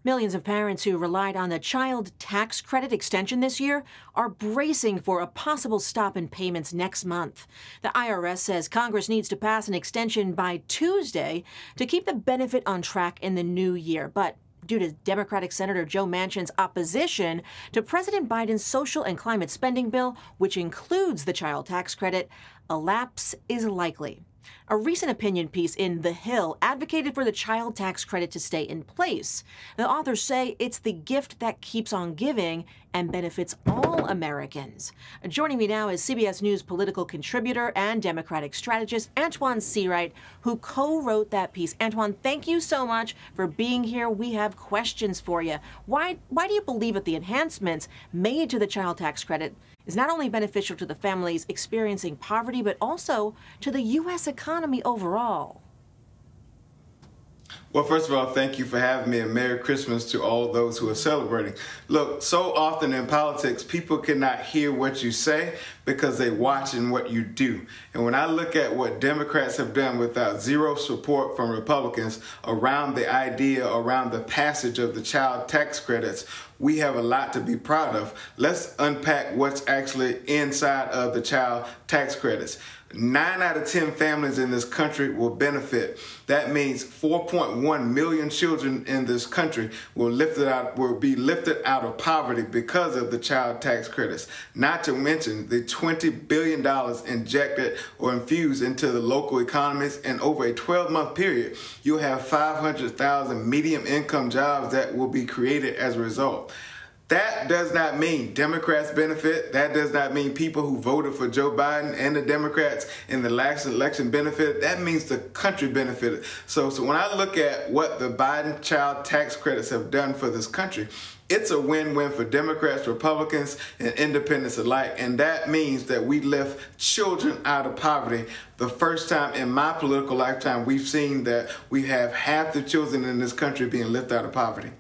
Millions of parents who relied on the child tax credit extension this year are bracing for a possible stop in payments next month. The IRS says Congress needs to pass an extension by Tuesday to keep the benefit on track in the new year. But due to Democratic Senator Joe Manchin's opposition to President Biden's social and climate spending bill, which includes the child tax credit, a lapse is likely. A recent opinion piece in The Hill advocated for the child tax credit to stay in place. The authors say it's the gift that keeps on giving and benefits all Americans. Joining me now is CBS News political contributor and Democratic strategist Antjuan Seawright, who co-wrote that piece. Antjuan, thank you so much for being here. We have questions for you. Why do you believe that the enhancements made to the child tax credit is not only beneficial to the families experiencing poverty, but also to the U.S. economy overall? Well, first of all, thank you for having me, and Merry Christmas to all those who are celebrating. Look, so often in politics, people cannot hear what you say because they're watching what you do. And when I look at what Democrats have done without zero support from Republicans around the idea, around the passage of the child tax credits, we have a lot to be proud of. Let's unpack what's actually inside of the child tax credits. 9 out of 10 families in this country will benefit. That means 4.1 million children in this country will be lifted out of poverty because of the child tax credits. Not to mention the $20 billion injected or infused into the local economies, and over a 12-month period, you'll have 500,000 medium income jobs that will be created as a result. That does not mean Democrats benefit. That does not mean people who voted for Joe Biden and the Democrats in the last election benefit. That means the country benefited. So when I look at what the Biden child tax credits have done for this country, it's a win-win for Democrats, Republicans, and independents alike. And that means that we lift children out of poverty. The first time in my political lifetime we've seen that we have half the children in this country being lifted out of poverty.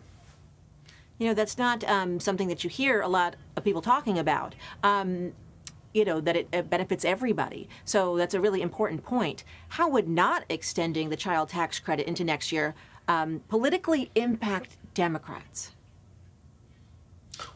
You know, that's not something that you hear a lot of people talking about, you know, that it benefits everybody. So that's a really important point. How would not extending the child tax credit into next year politically impact Democrats?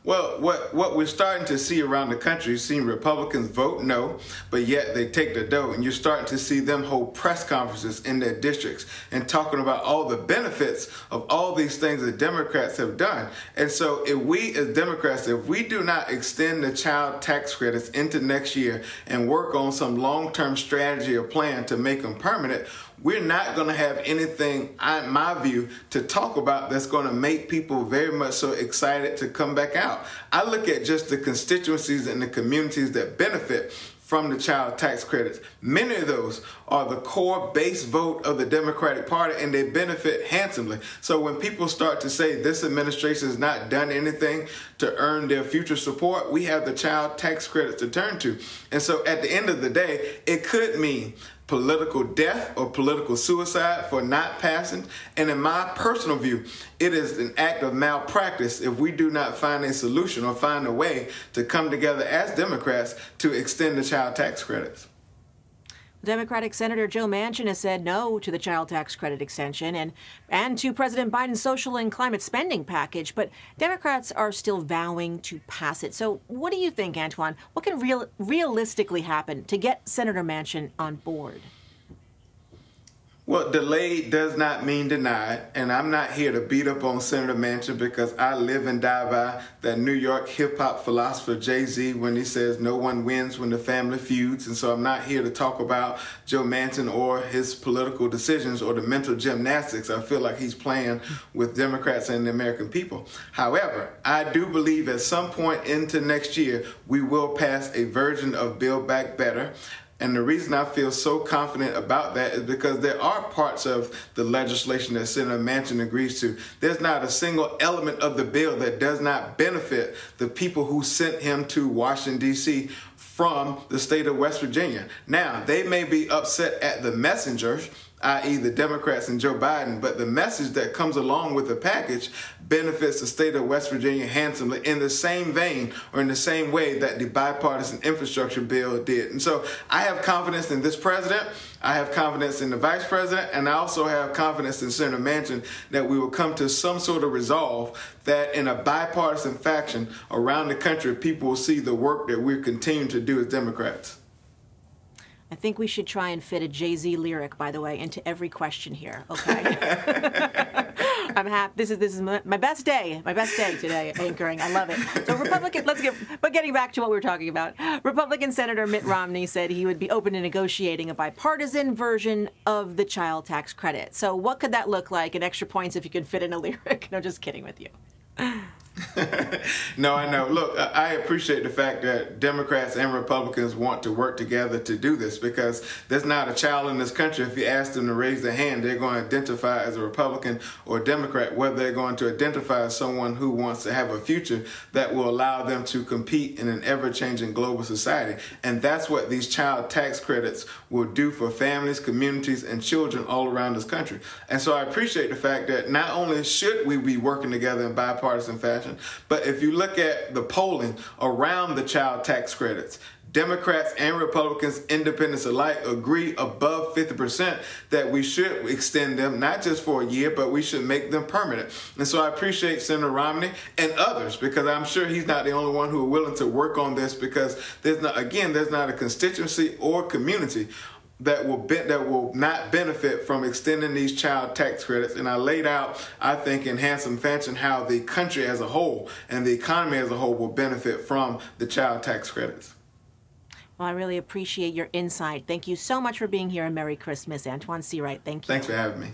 Well, what we're starting to see around the country, you're seeing Republicans vote no, but yet they take the dough, and you're starting to see them hold press conferences in their districts and talking about all the benefits of all these things that Democrats have done. And so if we as Democrats, if we do not extend the child tax credits into next year and work on some long-term strategy or plan to make them permanent, we're not going to have anything, in my view, to talk about that's going to make people very much so excited to come back out. I look at just the constituencies and the communities that benefit from the child tax credits. Many of those are the core base vote of the Democratic Party, and they benefit handsomely. So when people start to say this administration has not done anything to earn their future support, we have the child tax credits to turn to. And so at the end of the day, it could mean political death or political suicide for not passing. And in my personal view, it is an act of malpractice if we do not find a solution or find a way to come together as Democrats to extend the child tax credits. Democratic Senator Joe Manchin has said no to the child tax credit extension and to President Biden's social and climate spending package, but Democrats are still vowing to pass it. So what do you think, Antjuan? What can realistically happen to get Senator Manchin on board? Well, delayed does not mean denied, and I'm not here to beat up on Senator Manchin because I live and die by that New York hip-hop philosopher JayZ when he says no one wins when the family feuds, and so I'm not here to talk about Joe Manchin or his political decisions or the mental gymnastics I feel like he's playing with Democrats and the American people. However, I do believe at some point into next year we will pass a version of Build Back Better. And the reason I feel so confident about that is because there are parts of the legislation that Senator Manchin agrees to. There's not a single element of the bill that does not benefit the people who sent him to Washington, D.C. from the state of West Virginia. Now, they may be upset at the messengers i.e. the Democrats and Joe Biden, but the message that comes along with the package benefits the state of West Virginia handsomely in the same vein or in the same way that the bipartisan infrastructure bill did. And so I have confidence in this president, I have confidence in the vice president, and I also have confidence in Senator Manchin that we will come to some sort of resolve that in a bipartisan faction around the country, people will see the work that we're continuing to do as Democrats. I think we should try and fit a JayZ lyric, by the way, into every question here. Okay. I'm happy. This is my best day. My best day today, anchoring. I love it. So but getting back to what we were talking about, Republican Senator Mitt Romney said he would be open to negotiating a bipartisan version of the child tax credit. So what could that look like? And extra points if you could fit in a lyric. No, just kidding with you. No, I know. Look, I appreciate the fact that Democrats and Republicans want to work together to do this, because there's not a child in this country, if you ask them to raise their hand, they're going to identify as a Republican or a Democrat, whether they're going to identify as someone who wants to have a future that will allow them to compete in an ever-changing global society. And that's what these child tax credits will do for families, communities, and children all around this country. And so I appreciate the fact that not only should we be working together in bipartisan fashion, but if you look at the polling around the child tax credits, Democrats and Republicans, independents alike, agree above 50% that we should extend them, not just for a year, but we should make them permanent. And so I appreciate Senator Romney and others, because I'm sure he's not the only one who are willing to work on this, because there's not a constituency or community that will not benefit from extending these child tax credits. And I laid out, I think, in handsome fashion how the country as a whole and the economy as a whole will benefit from the child tax credits. Well, I really appreciate your insight. Thank you so much for being here, and Merry Christmas. Antjuan Seawright, thank you. Thanks for having me.